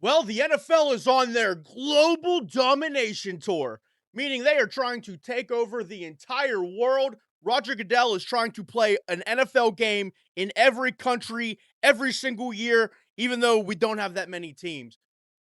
Well, the NFL is on their global domination tour, meaning they are trying to take over the entire world. Roger Goodell is trying to play an NFL game in every country, every single year, even though we don't have that many teams.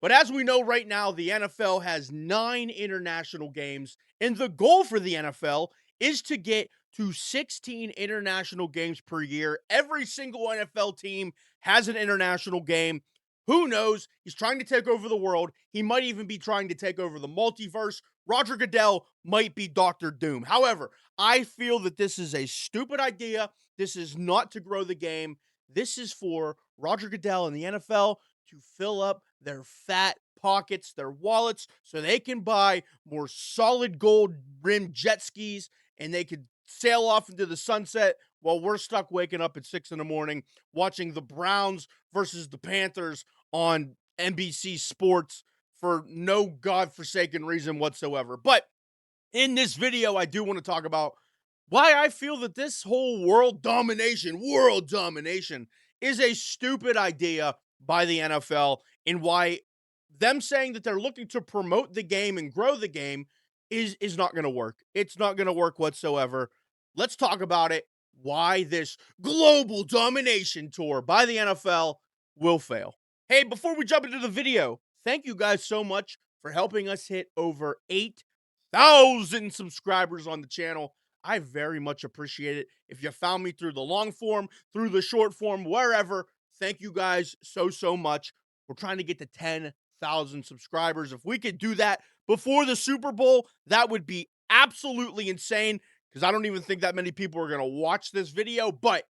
But as we know right now, the NFL has 9 international games, and the goal for the NFL is to get to 16 international games per year. Every single NFL team has an international game. Who knows? He's trying to take over the world. He might even be trying to take over the multiverse. Roger Goodell might be Doctor Doom. However, I feel that this is a stupid idea. This is not to grow the game. This is for Roger Goodell and the NFL to fill up their fat pockets, their wallets, so they can buy more solid gold rimmed jet skis and they could sail off into the sunset while we're stuck waking up at 6 in the morning watching the Browns versus the Panthers on NBC Sports for no godforsaken reason whatsoever. But in this video, I do want to talk about why I feel that this whole world domination is a stupid idea by the NFL, and why them saying that they're looking to promote the game and grow the game is not going to work. It's not going to work whatsoever. Let's talk about it. Why this global domination tour by the NFL will fail. Hey, before we jump into the video, thank you guys so much for helping us hit over 8,000 subscribers on the channel. I very much appreciate it. If you found me through the long form, through the short form, wherever, thank you guys so much. We're trying to get to 10,000 subscribers. If we could do that before the Super Bowl, that would be absolutely insane, because I don't even think that many people are going to watch this video. But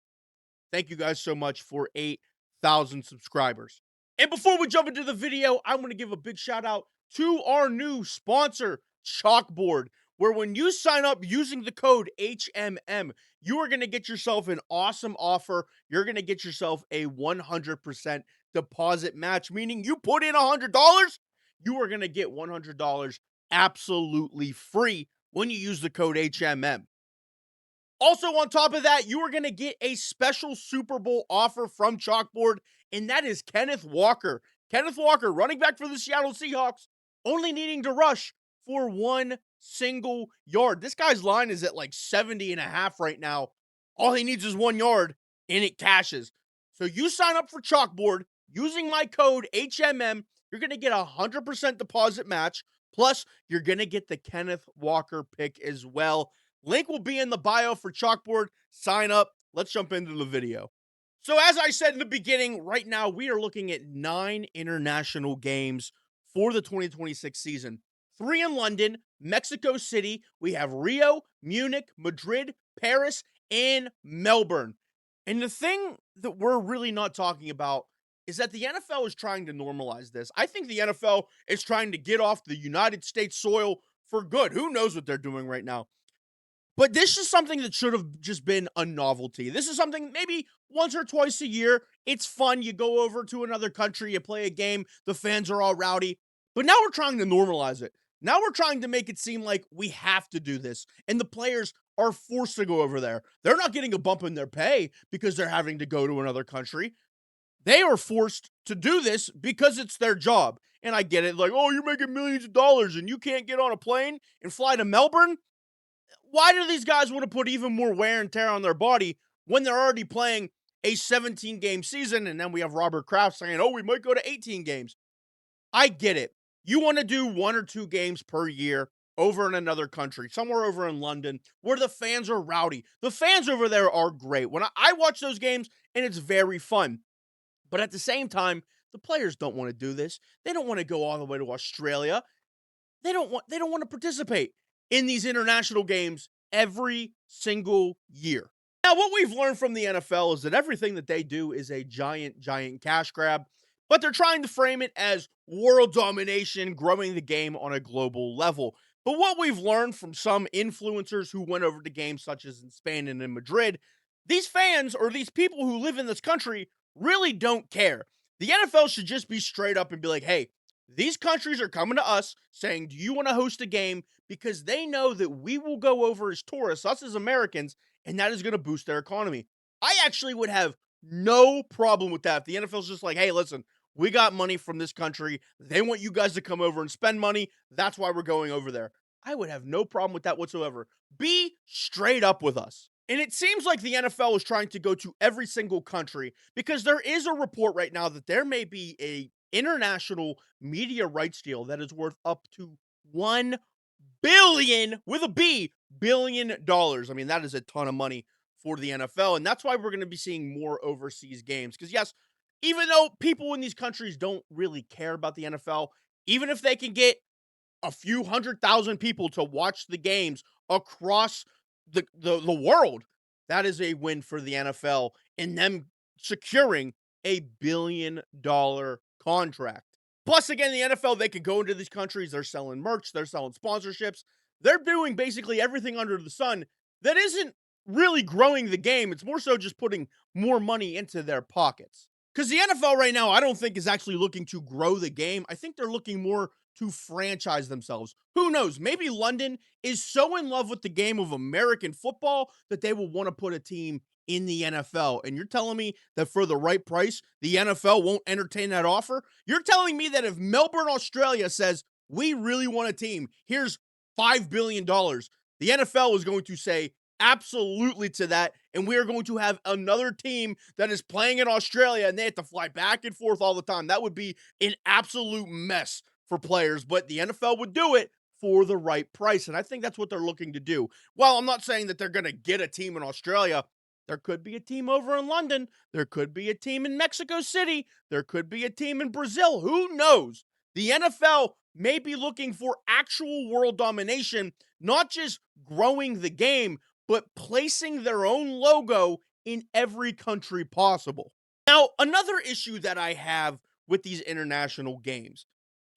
thank you guys so much for 8,000 subscribers. And before we jump into the video, I want to give a big shout out to our new sponsor, Chalkboard, where when you sign up using the code HMM, you are going to get yourself an awesome offer. You're going to get yourself a 100% deposit match, meaning you put in $100, you are going to get $100 absolutely free when you use the code HMM. Also, on top of that, you are going to get a special Super Bowl offer from Chalkboard, and that is Kenneth Walker. Kenneth Walker, running back for the Seattle Seahawks, only needing to rush for one single yard. This guy's line is at like 70.5 right now. All he needs is 1 yard, and it cashes. So you sign up for Chalkboard using my code HMM. You're going to get a 100% deposit match. Plus, you're going to get the Kenneth Walker pick as well. Link will be in the bio for Chalkboard. Sign up. Let's jump into the video. So as I said in the beginning, right now we are looking at 9 international games for the 2026 season. 3 in London, Mexico City. We have Rio, Munich, Madrid, Paris, and Melbourne. And the thing that we're really not talking about is that the NFL is trying to normalize this. I think the NFL is trying to get off the United States soil for good. Who knows what they're doing right now? But this is something that should have just been a novelty. This is something maybe once or twice a year. It's fun. You go over to another country, you play a game, the fans are all rowdy. But now we're trying to normalize it. Now we're trying to make it seem like we have to do this, and the players are forced to go over there. They're not getting a bump in their pay because they're having to go to another country. They are forced to do this because it's their job. And I get it, like, oh, you're making millions of dollars and you can't get on a plane and fly to Melbourne? Why do these guys want to put even more wear and tear on their body when they're already playing a 17-game season? And then we have Robert Kraft saying, oh, we might go to 18 games. I get it. You want to do 1 or 2 games per year over in another country, somewhere over in London, where the fans are rowdy. The fans over there are great. When I watch those games, and it's very fun. But at the same time, the players don't want to do this. They don't want to go all the way to Australia. They don't want to participate in these international games every single year. Now, what we've learned from the NFL is that everything that they do is a giant cash grab, but they're trying to frame it as world domination, growing the game on a global level. But what we've learned from some influencers who went over to games such as in Spain and in Madrid, these fans or these people who live in this country really don't care. The NFL should just be straight up and be like, hey, these countries are coming to us saying, do you want to host a game? Because they know that we will go over as tourists, us as Americans, and that is going to boost their economy. I actually would have no problem with that if the NFL's just like, hey, listen, We got money from this country. They want you guys to come over and spend money. That's why we're going over there. I would have no problem with that whatsoever. Be straight up with us. And it seems like the NFL is trying to go to every single country because there is a report right now that there may be a international media rights deal that is worth up to 1 billion with a B billion dollars. I mean, that is a ton of money for the NFL. And that's why we're going to be seeing more overseas games. Because, yes, even though people in these countries don't really care about the NFL, even if they can get a few 100,000 people to watch the games across the world, that is a win for the NFL and them securing $1 billion contract. Plus, again, the NFL, they could go into these countries. They're selling merch. They're selling sponsorships. They're doing basically everything under the sun that isn't really growing the game. It's more so just putting more money into their pockets. Because the NFL right now, I don't think is actually looking to grow the game. I think they're looking more to franchise themselves. Who knows? Maybe London is so in love with the game of American football that they will want to put a team in the NFL. And you're telling me that for the right price, the NFL won't entertain that offer? You're telling me that if Melbourne, Australia says, we really want a team, here's $5 billion, the NFL is going to say absolutely to that. And we are going to have another team that is playing in Australia and they have to fly back and forth all the time. That would be an absolute mess for players, but the NFL would do it for the right price. And I think that's what they're looking to do. Well, I'm not saying that they're going to get a team in Australia. There could be a team over in London. There could be a team in Mexico City. There could be a team in Brazil. Who knows? The NFL may be looking for actual world domination, not just growing the game, but placing their own logo in every country possible. Now, another issue that I have with these international games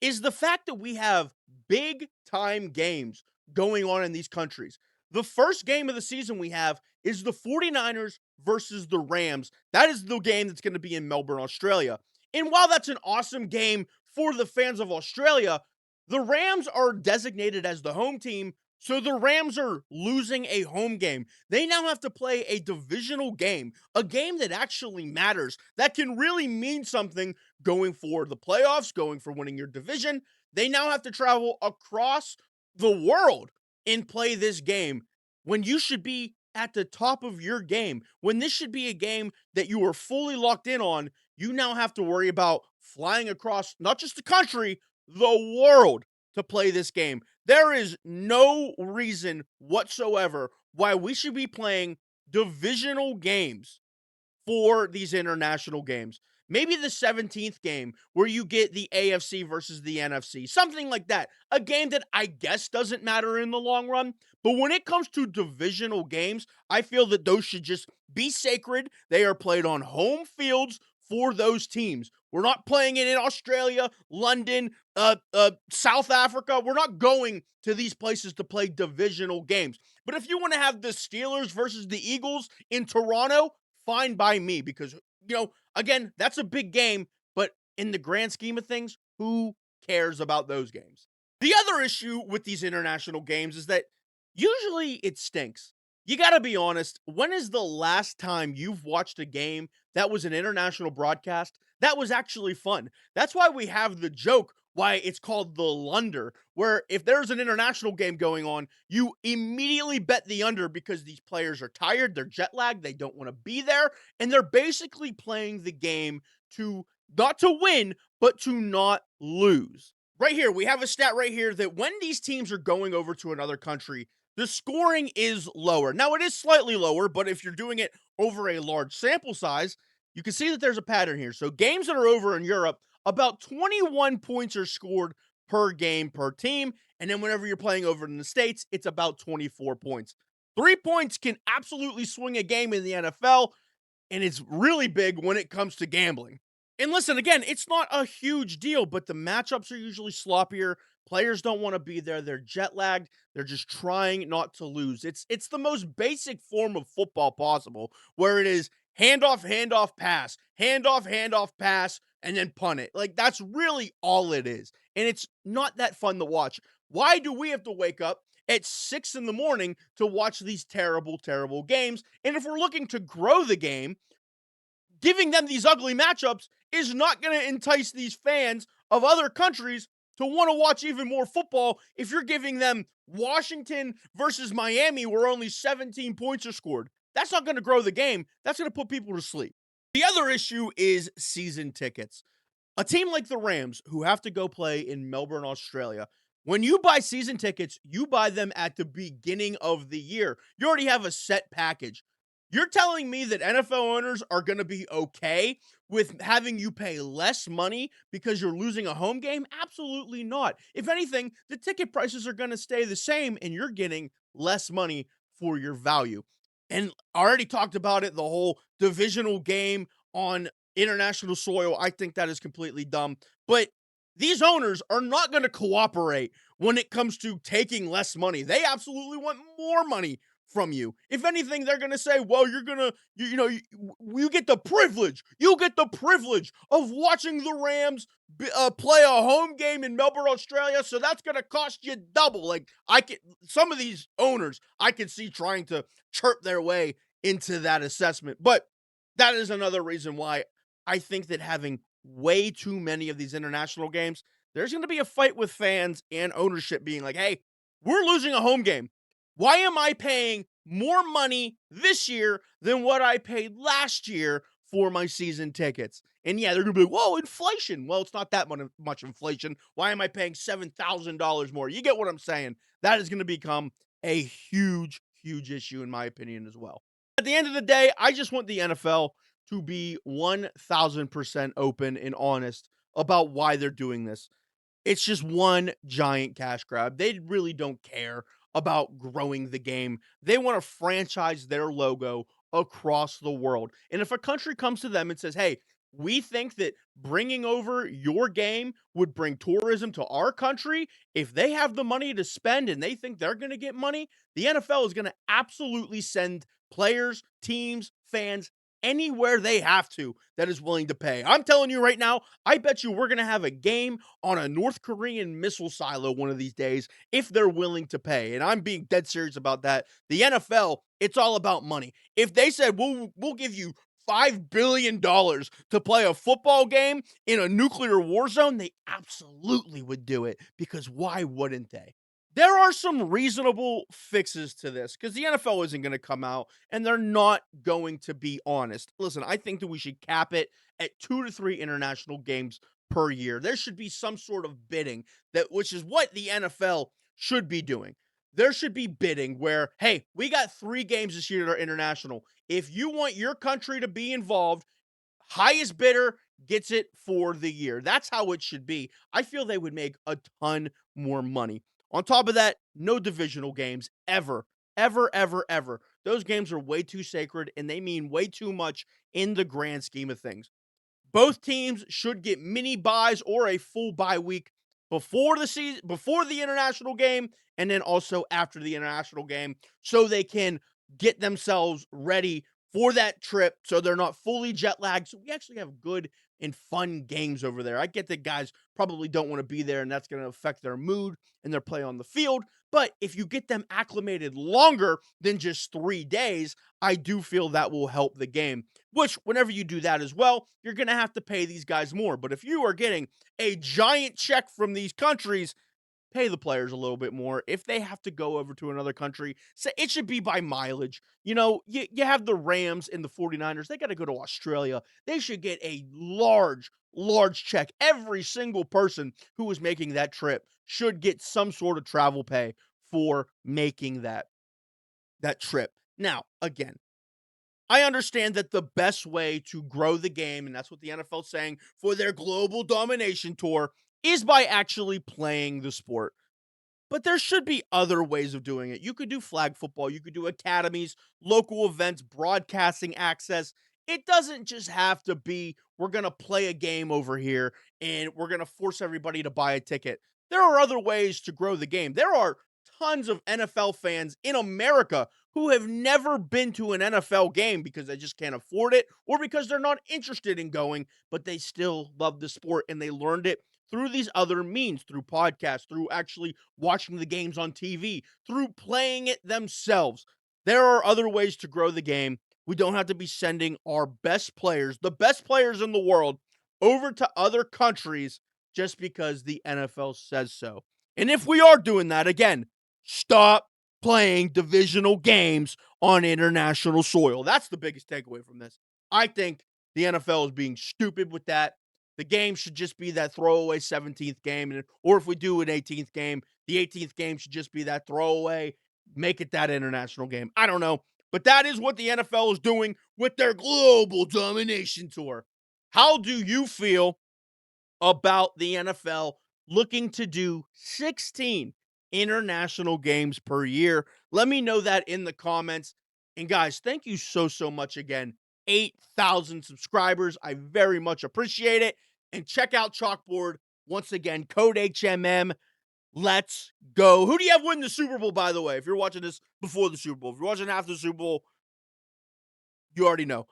is the fact that we have big time games going on in these countries. The first game of the season we have is the 49ers versus the Rams. That is the game that's going to be in Melbourne, Australia. And while that's an awesome game for the fans of Australia, the Rams are designated as the home team, so the Rams are losing a home game. They now have to play a divisional game, a game that actually matters, that can really mean something going for the playoffs, going for winning your division. They now have to travel across the world and play this game when you should be at the top of your game. When this should be a game that you are fully locked in on, you now have to worry about flying across not just the country, the world to play this game. There is no reason whatsoever why we should be playing divisional games for these international games. Maybe the 17th game where you get the AFC versus the NFC, something like that. A game that I guess doesn't matter in the long run. But when it comes to divisional games, I feel that those should just be sacred. They are played on home fields for those teams. We're not playing it in Australia, London, South Africa. We're not going to these places to play divisional games. But if you want to have the Steelers versus the Eagles in Toronto, fine by me, because, again, that's a big game, but in the grand scheme of things, who cares about those games? The other issue with these international games is that usually it stinks. You got to be honest. When is the last time you've watched a game that was an international broadcast that was actually fun? That's why we have the joke why it's called the Lunder, where if there's an international game going on, you immediately bet the under because these players are tired, they're jet lagged, they don't want to be there, and they're basically playing the game to not to win, but to not lose. Right here, we have a stat right here that when these teams are going over to another country, the scoring is lower. Now, it is slightly lower, but if you're doing it over a large sample size, you can see that there's a pattern here. So games that are over in Europe, about 21 points are scored per game per team. And then whenever you're playing over in the States, it's about 24 points. 3 points can absolutely swing a game in the NFL, and it's really big when it comes to gambling. And listen, again, it's not a huge deal, but the matchups are usually sloppier. Players don't want to be there. They're jet lagged. They're just trying not to lose. It's the most basic form of football possible, where it is handoff, handoff, pass, and then punt it. Like, that's really all it is. And it's not that fun to watch. Why do we have to wake up at 6 in the morning to watch these terrible, terrible games? And if we're looking to grow the game, giving them these ugly matchups is not going to entice these fans of other countries to want to watch even more football if you're giving them Washington versus Miami where only 17 points are scored. That's not going to grow the game. That's going to put people to sleep. The other issue is season tickets. A team like the Rams, who have to go play in Melbourne, Australia, when you buy season tickets, you buy them at the beginning of the year. You already have a set package. You're telling me that NFL owners are going to be okay with having you pay less money because you're losing a home game? Absolutely not. If anything, the ticket prices are going to stay the same and you're getting less money for your value. And I already talked about it, the whole divisional game on international soil. I think that is completely dumb. But these owners are not going to cooperate when it comes to taking less money. They absolutely want more money from you. If anything, they're going to say, well, you're going to, you get the privilege. You get the privilege of watching the Rams play a home game in Melbourne, Australia. So that's going to cost you double. Like, some of these owners, I could see trying to chirp their way into that assessment. But that is another reason why I think that having way too many of these international games, there's going to be a fight with fans and ownership being like, hey, we're losing a home game. Why am I paying more money this year than what I paid last year for my season tickets? And yeah, they're going to be like, whoa, inflation. Well, it's not that much inflation. Why am I paying $7,000 more? You get what I'm saying? That is going to become a huge, huge issue in my opinion as well. At the end of the day, I just want the NFL to be 1000% open and honest about why they're doing this. It's just one giant cash grab. They really don't care about growing the game. They want to franchise their logo across the world. And if a country comes to them and says, hey, we think that bringing over your game would bring tourism to our country, if they have the money to spend and they think they're going to get money, the NFL is going to absolutely send players, teams, fans, anywhere they have to that is willing to pay. I'm telling you right now, I bet you we're going to have a game on a North Korean missile silo one of these days if they're willing to pay. And I'm being dead serious about that. The NFL, it's all about money. If they said, we'll give you $5 billion to play a football game in a nuclear war zone, they absolutely would do it because why wouldn't they? There are some reasonable fixes to this because the NFL isn't going to come out and they're not going to be honest. Listen, I think that we should cap it at 2 to 3 international games per year. There should be some sort of bidding which is what the NFL should be doing. There should be bidding where, hey, we got 3 games this year that are international. If you want your country to be involved, highest bidder gets it for the year. That's how it should be. I feel they would make a ton more money. On top of that, no divisional games ever, ever, ever, ever. Those games are way too sacred and they mean way too much in the grand scheme of things. Both teams should get mini buys or a full bye week before the season, before the international game, and then also after the international game, so they can get themselves ready for that trip so they're not fully jet lagged. So we actually have good and fun games over there. I get that guys probably don't want to be there, and that's going to affect their mood and their play on the field. But if you get them acclimated longer than just 3 days, I do feel that will help the game. Which, whenever you do that as well, you're going to have to pay these guys more. But if you are getting a giant check from these countries, pay the players a little bit more. If they have to go over to another country, say it should be by mileage. You have the Rams and the 49ers. They got to go to Australia. They should get a large, large check. Every single person who is making that trip should get some sort of travel pay for making that trip. Now, again, I understand that the best way to grow the game, and that's what the NFL is saying for their global domination tour, is by actually playing the sport. But there should be other ways of doing it. You could do flag football, you could do academies, local events, broadcasting access. It doesn't just have to be we're going to play a game over here and we're going to force everybody to buy a ticket. There are other ways to grow the game. There are tons of NFL fans in America who have never been to an NFL game because they just can't afford it or because they're not interested in going, but they still love the sport and they learned it through these other means, through podcasts, through actually watching the games on TV, through playing it themselves. There are other ways to grow the game. We don't have to be sending our best players, the best players in the world, over to other countries just because the NFL says so. And if we are doing that, again, stop playing divisional games on international soil. That's the biggest takeaway from this. I think the NFL is being stupid with that. The game should just be that throwaway 17th game. Or if we do an 18th game, the 18th game should just be that throwaway. Make it that international game. I don't know. But that is what the NFL is doing with their global domination tour. How do you feel about the NFL looking to do 16 international games per year? Let me know that in the comments. And guys, thank you so much again. 8,000 subscribers. I very much appreciate it. And check out Chalkboard once again. Code HMM. Let's go. Who do you have win the Super Bowl, by the way? If you're watching this before the Super Bowl, if you're watching after the Super Bowl, you already know.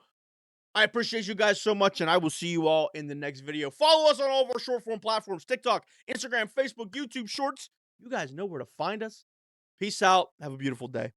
I appreciate you guys so much, and I will see you all in the next video. Follow us on all of our short form platforms: TikTok, Instagram, Facebook, YouTube Shorts. You guys know where to find us. Peace out. Have a beautiful day.